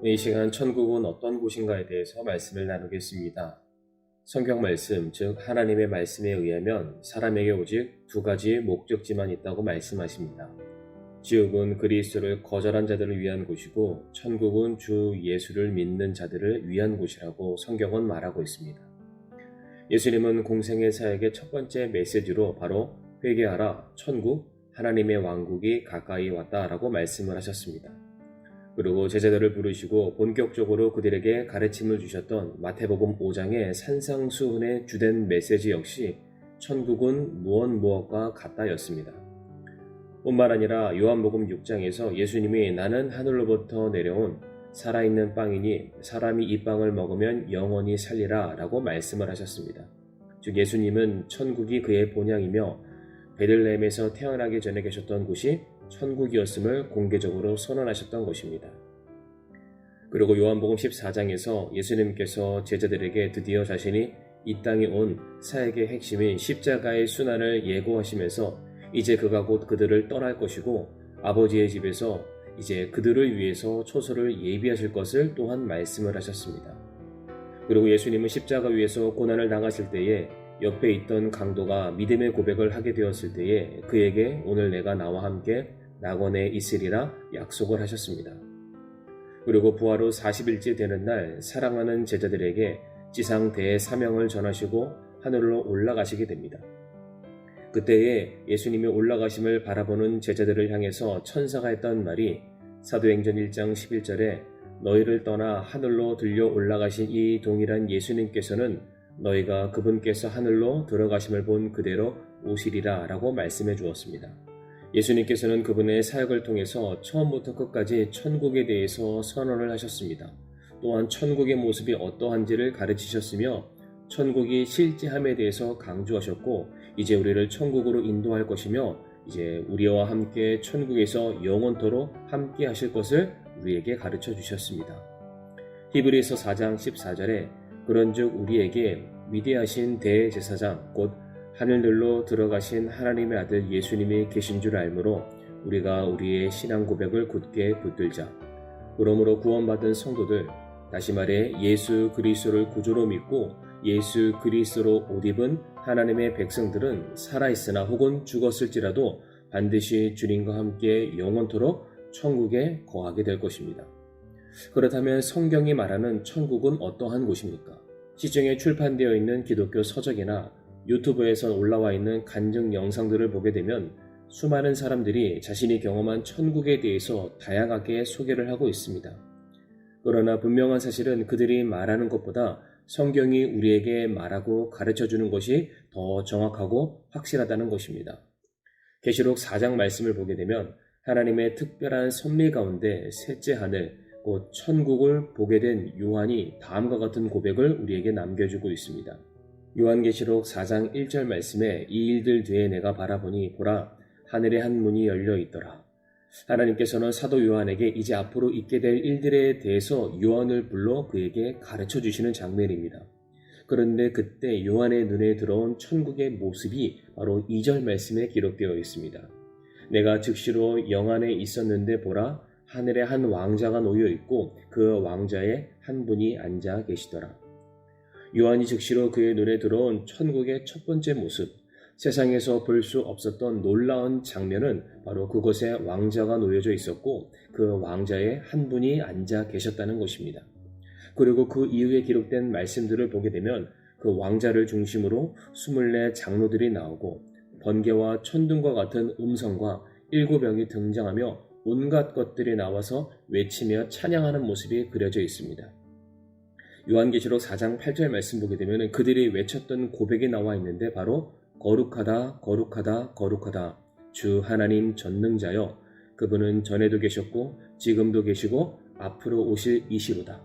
이 시간 천국은 어떤 곳인가에 대해서 말씀을 나누겠습니다. 성경 말씀, 즉 하나님의 말씀에 의하면 사람에게 오직 두 가지 목적지만 있다고 말씀하십니다. 지옥은 그리스도를 거절한 자들을 위한 곳이고 천국은 주 예수를 믿는 자들을 위한 곳이라고 성경은 말하고 있습니다. 예수님은 공생의 사역의 첫 번째 메시지로 바로 회개하라, 천국, 하나님의 왕국이 가까이 왔다라고 말씀을 하셨습니다. 그리고 제자들을 부르시고 본격적으로 그들에게 가르침을 주셨던 마태복음 5장의 산상수훈의 주된 메시지 역시 천국은 무엇과 같다였습니다. 뿐만 아니라 요한복음 6장에서 예수님이 나는 하늘로부터 내려온 살아있는 빵이니 사람이 이 빵을 먹으면 영원히 살리라 라고 말씀을 하셨습니다. 즉 예수님은 천국이 그의 본향이며 베들레헴에서 태어나기 전에 계셨던 곳이 천국이었음을 공개적으로 선언하셨던 것입니다. 그리고 요한복음 14장에서 예수님께서 제자들에게 드디어 자신이 이 땅에 온 사역의 핵심인 십자가의 순환을 예고하시면서 이제 그가 곧 그들을 떠날 것이고 아버지의 집에서 이제 그들을 위해서 초소를 예비하실 것을 또한 말씀을 하셨습니다. 그리고 예수님은 십자가 위에서 고난을 당하실 때에 옆에 있던 강도가 믿음의 고백을 하게 되었을 때에 그에게 오늘 내가 나와 함께 낙원에 있으리라 약속을 하셨습니다. 그리고 부활 후 40일째 되는 날 사랑하는 제자들에게 지상 대사명을 전하시고 하늘로 올라가시게 됩니다. 그때에 예수님의 올라가심을 바라보는 제자들을 향해서 천사가 했던 말이 사도행전 1장 11절에 너희를 떠나 하늘로 들려 올라가신 이 동일한 예수님께서는 너희가 그분께서 하늘로 들어가심을 본 그대로 오시리라 라고 말씀해 주었습니다. 예수님께서는 그분의 사역을 통해서 처음부터 끝까지 천국에 대해서 선언을 하셨습니다. 또한 천국의 모습이 어떠한지를 가르치셨으며 천국이 실제함에 대해서 강조하셨고 이제 우리를 천국으로 인도할 것이며 이제 우리와 함께 천국에서 영원토록 함께 하실 것을 우리에게 가르쳐 주셨습니다. 히브리서 4장 14절에 그런즉 우리에게 위대하신 대제사장 곧 하늘들로 들어가신 하나님의 아들 예수님이 계신 줄 알므로 우리가 우리의 신앙 고백을 굳게 붙들자. 그러므로 구원받은 성도들, 다시 말해 예수 그리스도를 구주로 믿고 예수 그리스도로 옷 입은 하나님의 백성들은 살아있으나 혹은 죽었을지라도 반드시 주님과 함께 영원토록 천국에 거하게 될 것입니다. 그렇다면 성경이 말하는 천국은 어떠한 곳입니까? 시중에 출판되어 있는 기독교 서적이나 유튜브에서 올라와 있는 간증 영상들을 보게 되면 수많은 사람들이 자신이 경험한 천국에 대해서 다양하게 소개를 하고 있습니다. 그러나 분명한 사실은 그들이 말하는 것보다 성경이 우리에게 말하고 가르쳐주는 것이 더 정확하고 확실하다는 것입니다. 계시록 4장 말씀을 보게 되면 하나님의 특별한 섭리 가운데 셋째 하늘, 곧 천국을 보게 된 요한이 다음과 같은 고백을 우리에게 남겨주고 있습니다. 요한계시록 4장 1절 말씀에 이 일들 뒤에 내가 바라보니 보라 하늘의 한 문이 열려 있더라. 하나님께서는 사도 요한에게 이제 앞으로 있게 될 일들에 대해서 요한을 불러 그에게 가르쳐 주시는 장면입니다. 그런데 그때 요한의 눈에 들어온 천국의 모습이 바로 2절 말씀에 기록되어 있습니다. 내가 즉시로 영 안에 있었는데 보라 하늘에 한 왕자가 놓여 있고 그 왕자에 한 분이 앉아 계시더라. 요한이 즉시로 그의 눈에 들어온 천국의 첫 번째 모습, 세상에서 볼 수 없었던 놀라운 장면은 바로 그곳에 왕자가 놓여져 있었고 그 왕자에 한 분이 앉아 계셨다는 것입니다. 그리고 그 이후에 기록된 말씀들을 보게 되면 그 왕자를 중심으로 24 장로들이 나오고 번개와 천둥과 같은 음성과 7병이 등장하며 온갖 것들이 나와서 외치며 찬양하는 모습이 그려져 있습니다. 요한계시록 4장 8절 말씀 보게 되면 그들이 외쳤던 고백이 나와 있는데 바로 거룩하다 거룩하다 거룩하다 주 하나님 전능자여 그분은 전에도 계셨고 지금도 계시고 앞으로 오실 이시로다.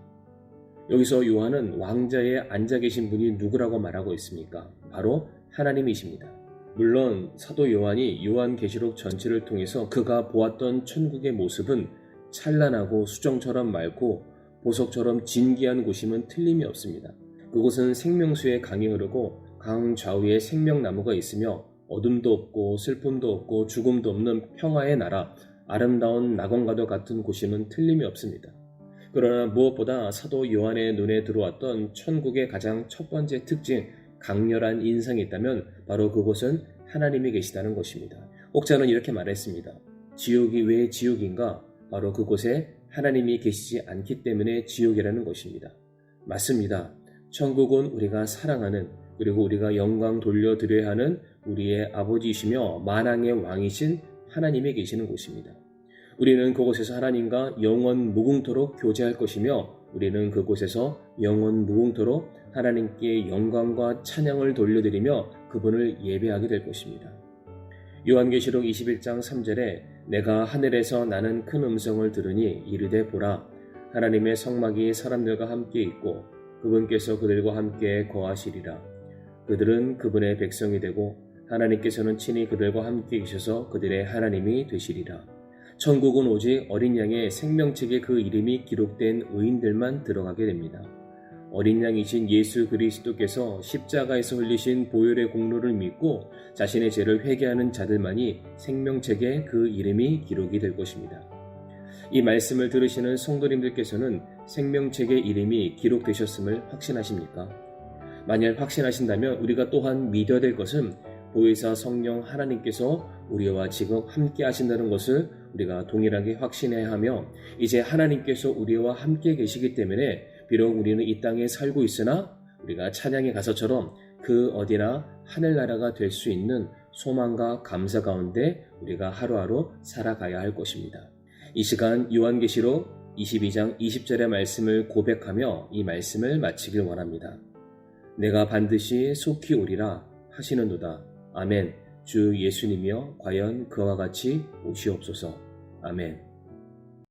여기서 요한은 왕자에 앉아 계신 분이 누구라고 말하고 있습니까? 바로 하나님이십니다. 물론 사도 요한이 요한계시록 전체를 통해서 그가 보았던 천국의 모습은 찬란하고 수정처럼 맑고 보석처럼 진귀한 곳임은 틀림이 없습니다. 그곳은 생명수의 강이 흐르고 강 좌우에 생명나무가 있으며 어둠도 없고 슬픔도 없고 죽음도 없는 평화의 나라, 아름다운 낙원과도 같은 곳임은 틀림이 없습니다. 그러나 무엇보다 사도 요한의 눈에 들어왔던 천국의 가장 첫 번째 특징, 강렬한 인상이 있다면 바로 그곳은 하나님이 계시다는 것입니다. 혹자는 이렇게 말했습니다. 지옥이 왜 지옥인가? 바로 그곳에 하나님이 계시지 않기 때문에 지옥이라는 것입니다. 맞습니다. 천국은 우리가 사랑하는, 그리고 우리가 영광 돌려드려야 하는 우리의 아버지이시며 만왕의 왕이신 하나님이 계시는 곳입니다. 우리는 그곳에서 하나님과 영원 무궁토록 교제할 것이며 우리는 그곳에서 영원 무궁토록 하나님께 영광과 찬양을 돌려드리며 그분을 예배하게 될 것입니다. 요한계시록 21장 3절에 내가 하늘에서 나는 큰 음성을 들으니 이르되 보라 하나님의 성막이 사람들과 함께 있고 그분께서 그들과 함께 거하시리라. 그들은 그분의 백성이 되고 하나님께서는 친히 그들과 함께 계셔서 그들의 하나님이 되시리라. 천국은 오직 어린 양의 생명책에 그 이름이 기록된 의인들만 들어가게 됩니다. 어린 양이신 예수 그리스도께서 십자가에서 흘리신 보혈의 공로를 믿고 자신의 죄를 회개하는 자들만이 생명책에 그 이름이 기록이 될 것입니다. 이 말씀을 들으시는 성도님들께서는 생명책의 이름이 기록되셨음을 확신하십니까? 만약 확신하신다면 우리가 또한 믿어야 될 것은 보혜사 성령 하나님께서 우리와 지금 함께 하신다는 것을 우리가 동일하게 확신해야 하며 이제 하나님께서 우리와 함께 계시기 때문에 비록 우리는 이 땅에 살고 있으나 우리가 찬양의 가사처럼 그 어디나 하늘나라가 될 수 있는 소망과 감사 가운데 우리가 하루하루 살아가야 할 것입니다. 이 시간 요한계시록 22장 20절의 말씀을 고백하며 이 말씀을 마치길 원합니다. 내가 반드시 속히 오리라 하시는도다. 아멘. 주 예수님이여 과연 그와 같이 오시옵소서. 아멘.